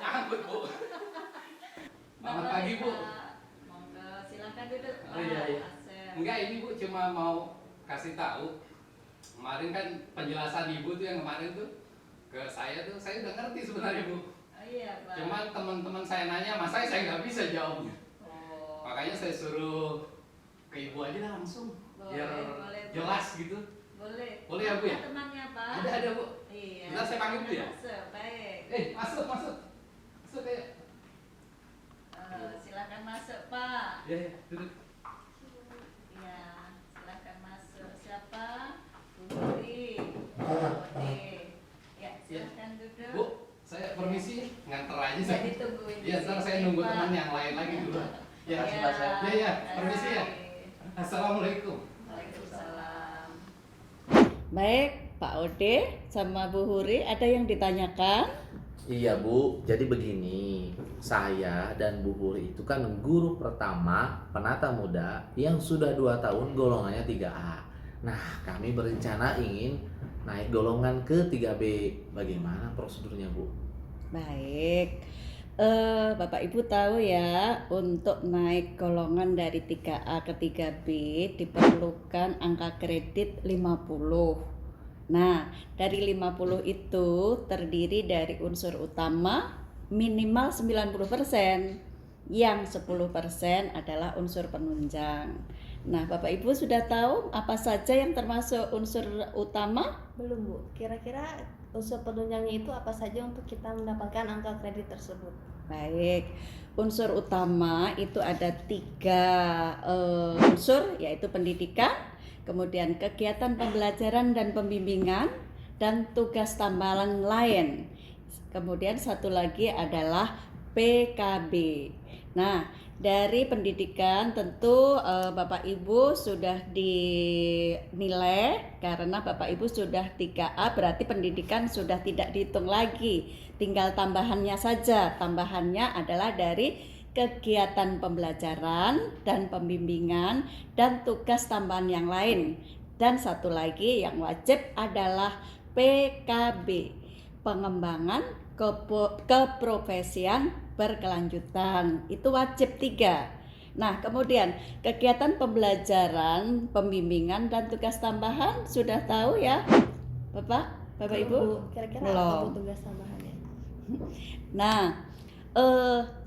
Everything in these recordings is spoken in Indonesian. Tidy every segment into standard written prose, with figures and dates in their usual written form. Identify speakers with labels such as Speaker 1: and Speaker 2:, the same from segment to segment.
Speaker 1: Nyangkut, Bu. Selamat pagi, Bu.
Speaker 2: Monggo, silakan duduk.
Speaker 1: Oh, iya, iya.
Speaker 2: Asep.
Speaker 1: Enggak, ini Bu cuma mau kasih tahu. Kemarin kan penjelasan Ibu tuh yang kemarin tuh ke saya tuh, saya udah ngerti sebenarnya, Bu.
Speaker 2: Oh iya, Pak.
Speaker 1: Cuman teman-teman saya nanya, mas saya nggak bisa jawabnya.
Speaker 2: Oh.
Speaker 1: Makanya saya suruh ke Ibu aja langsung.
Speaker 2: Boleh,
Speaker 1: Biar
Speaker 2: boleh,
Speaker 1: jelas gitu.
Speaker 2: Boleh.
Speaker 1: Boleh ya, Bu ya?
Speaker 2: Temannya, Pak.
Speaker 1: Ada, Bu.
Speaker 2: Iya.
Speaker 1: Bentar saya panggil dulu ya.
Speaker 2: Masuk, baik.
Speaker 1: Masuk. Masuk ya.
Speaker 2: Silakan masuk, Pak.
Speaker 1: Ya, duduk.
Speaker 2: Ya, silakan masuk. Siapa? Bu Huri. Oke. Ya, silakan duduk.
Speaker 1: Bu, saya permisi nganter aja
Speaker 2: Ya,
Speaker 1: saya.
Speaker 2: ditungguin.
Speaker 1: Iya, ntar saya nunggu teman yang lain lagi dulu. Ya,
Speaker 2: Ya,
Speaker 1: ya, permisi ya.
Speaker 2: baik.
Speaker 1: Assalamualaikum.
Speaker 2: Waalaikumsalam. Baik, Pak Ode sama Bu Huri ada yang ditanyakan?
Speaker 3: Iya Bu, jadi begini, saya dan Bu Huri itu kan guru pertama penata muda yang sudah 2 tahun golongannya 3A. Nah, kami berencana ingin naik golongan ke 3B. Bagaimana prosedurnya Bu?
Speaker 2: Baik, Bapak Ibu tahu ya, untuk naik golongan dari 3A ke 3B diperlukan angka kredit 50. Nah, dari 50 itu terdiri dari unsur utama minimal 90%, yang 10% adalah unsur penunjang. Nah, Bapak Ibu sudah tahu apa saja yang termasuk unsur utama?
Speaker 4: Belum Bu, kira-kira unsur penunjangnya itu apa saja untuk kita mendapatkan angka kredit tersebut?
Speaker 2: Baik, unsur utama itu ada 3 unsur, yaitu pendidikan, kemudian kegiatan pembelajaran dan pembimbingan, dan tugas tambahan lain. Kemudian satu lagi adalah PKB. Nah, dari pendidikan tentu Bapak Ibu sudah dinilai karena Bapak Ibu sudah 3A, berarti pendidikan sudah tidak dihitung lagi. Tinggal tambahannya saja. Tambahannya adalah dari kegiatan pembelajaran dan pembimbingan dan tugas tambahan yang lain. Dan satu lagi yang wajib adalah PKB, pengembangan keprofesian berkelanjutan. Itu wajib 3. Nah, kemudian kegiatan pembelajaran, pembimbingan dan tugas tambahan sudah tahu ya, Bapak Ibu?
Speaker 4: Kira-kira apa Bu tugas tambahannya?
Speaker 2: Nah,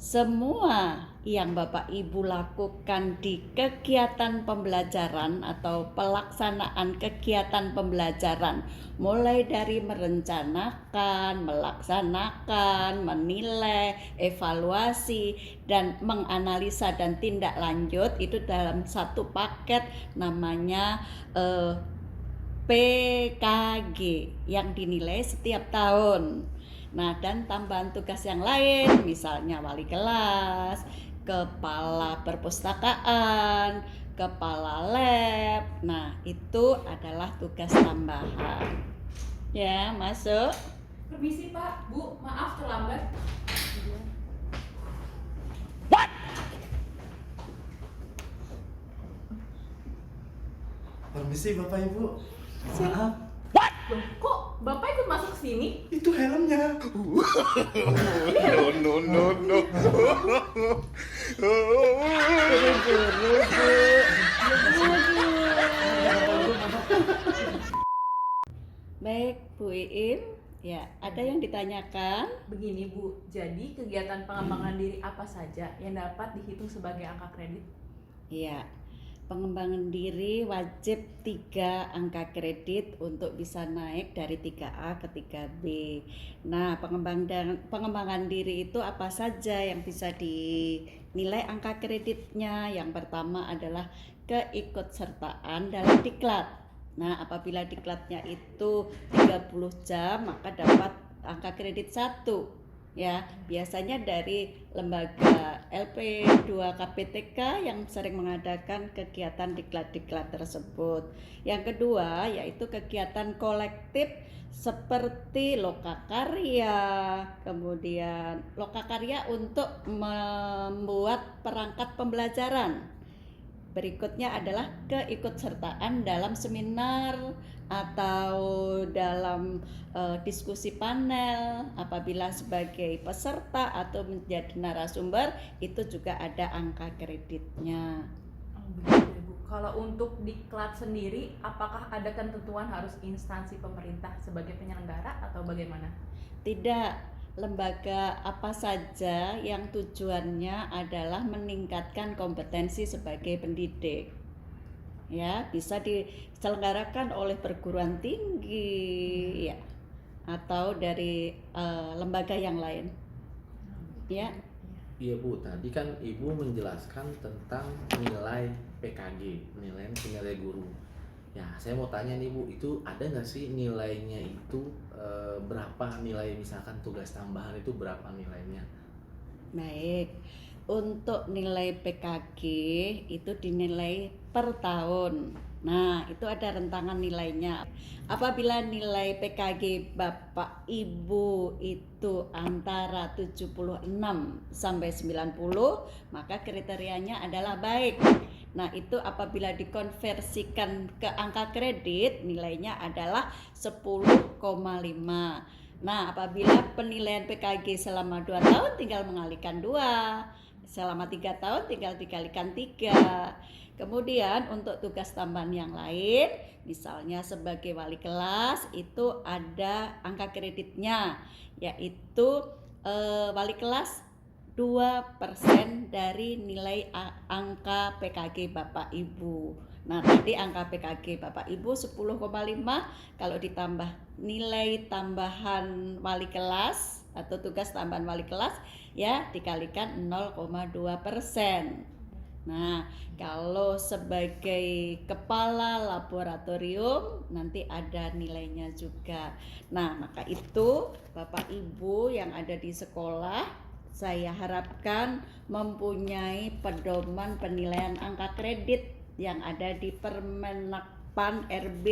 Speaker 2: semua yang Bapak Ibu lakukan di kegiatan pembelajaran atau pelaksanaan kegiatan pembelajaran, mulai dari merencanakan, melaksanakan, menilai, evaluasi, dan menganalisa dan tindak lanjut, itu dalam satu paket namanya PKG yang dinilai setiap tahun. Nah, dan tambahan tugas yang lain, misalnya wali kelas, kepala perpustakaan, kepala lab. Nah, itu adalah tugas tambahan. Ya, masuk.
Speaker 5: Permisi Pak, Bu, maaf terlambat.
Speaker 6: Permisi Bapak Ibu. Maaf,
Speaker 5: Loh, kok Bapak ikut masuk sini?
Speaker 6: itu helmnya.
Speaker 2: Baik, Bu Iim. Ya, ada yang ditanyakan?
Speaker 5: Begini Bu, jadi kegiatan pengembangan diri apa saja yang dapat dihitung sebagai angka kredit?
Speaker 2: Iya, pengembangan diri wajib 3 angka kredit untuk bisa naik dari 3A ke 3B. Nah, pengembangan diri itu apa saja yang bisa dinilai angka kreditnya? Yang pertama adalah keikutsertaan dalam diklat. Nah, apabila diklatnya itu 30 jam, maka dapat angka kredit 1. Ya, biasanya dari lembaga LP2KPTK yang sering mengadakan kegiatan diklat-diklat tersebut. Yang kedua yaitu kegiatan kolektif seperti lokakarya, kemudian lokakarya untuk membuat perangkat pembelajaran. Berikutnya adalah keikutsertaan dalam seminar atau dalam diskusi panel apabila sebagai peserta atau menjadi narasumber itu juga ada angka kreditnya.
Speaker 5: Oh, begitu Ibu. Kalau untuk diklat sendiri, apakah ada ketentuan harus instansi pemerintah sebagai penyelenggara atau bagaimana?
Speaker 2: Tidak, lembaga apa saja yang tujuannya adalah meningkatkan kompetensi sebagai pendidik. Ya, bisa diselenggarakan oleh perguruan tinggi ya atau dari lembaga yang lain. Ya.
Speaker 3: Iya Bu, tadi kan Ibu menjelaskan tentang nilai PKG, nilai guru. Ya, saya mau tanya nih Bu, itu ada nggak sih nilainya itu berapa nilai misalkan tugas tambahan itu berapa nilainya?
Speaker 2: Baik, untuk nilai PKG itu dinilai per tahun. Nah, itu ada rentangan nilainya. Apabila nilai PKG Bapak Ibu itu antara 76 sampai 90, maka kriterianya adalah baik. Nah, itu apabila dikonversikan ke angka kredit, nilainya adalah 10,5. Nah, apabila penilaian PKG selama 2 tahun tinggal mengalihkan 2, selama 3 tahun tinggal dikalikan 3. Kemudian untuk tugas tambahan yang lain, misalnya sebagai wali kelas itu ada angka kreditnya, yaitu wali kelas 2% dari nilai angka PKG Bapak Ibu. Nah, tadi angka PKG Bapak Ibu 10,5, kalau ditambah nilai tambahan wali kelas atau tugas tambahan wali kelas ya dikalikan 0,2%. Nah, kalau sebagai kepala laboratorium nanti ada nilainya juga. Nah, maka itu Bapak Ibu yang ada di sekolah, saya harapkan mempunyai pedoman penilaian angka kredit yang ada di Permenakpan RB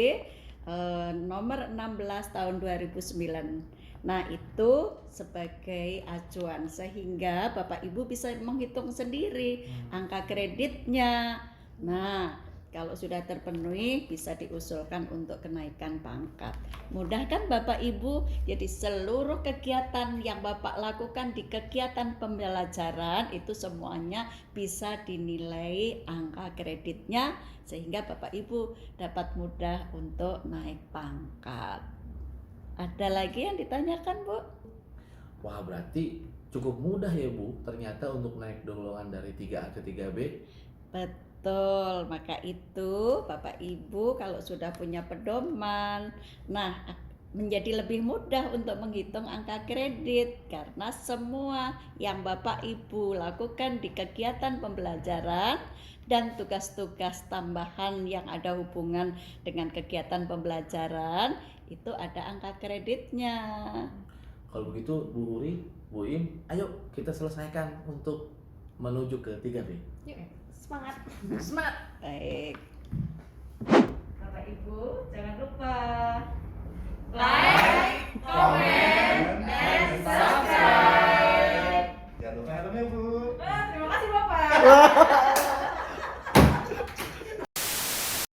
Speaker 2: nomor 16 tahun 2009. Nah, itu sebagai acuan sehingga Bapak Ibu bisa menghitung sendiri angka kreditnya. Nah, kalau sudah terpenuhi bisa diusulkan untuk kenaikan pangkat. Mudah kan Bapak Ibu? Jadi seluruh kegiatan yang Bapak lakukan di kegiatan pembelajaran itu semuanya bisa dinilai angka kreditnya sehingga Bapak Ibu dapat mudah untuk naik pangkat. Ada lagi yang ditanyakan, Bu?
Speaker 3: Wah, berarti cukup mudah ya Bu, ternyata untuk naik golongan dari 3A ke 3B.
Speaker 2: Betul, maka itu Bapak Ibu kalau sudah punya pedoman, nah menjadi lebih mudah untuk menghitung angka kredit karena semua yang Bapak Ibu lakukan di kegiatan pembelajaran dan tugas-tugas tambahan yang ada hubungan dengan kegiatan pembelajaran itu ada angka kreditnya.
Speaker 3: Kalau begitu Bu Huri, Bu Im, ayo kita selesaikan untuk menuju ke 3B.
Speaker 4: Yuk, semangat.
Speaker 5: Semangat!
Speaker 2: Baik.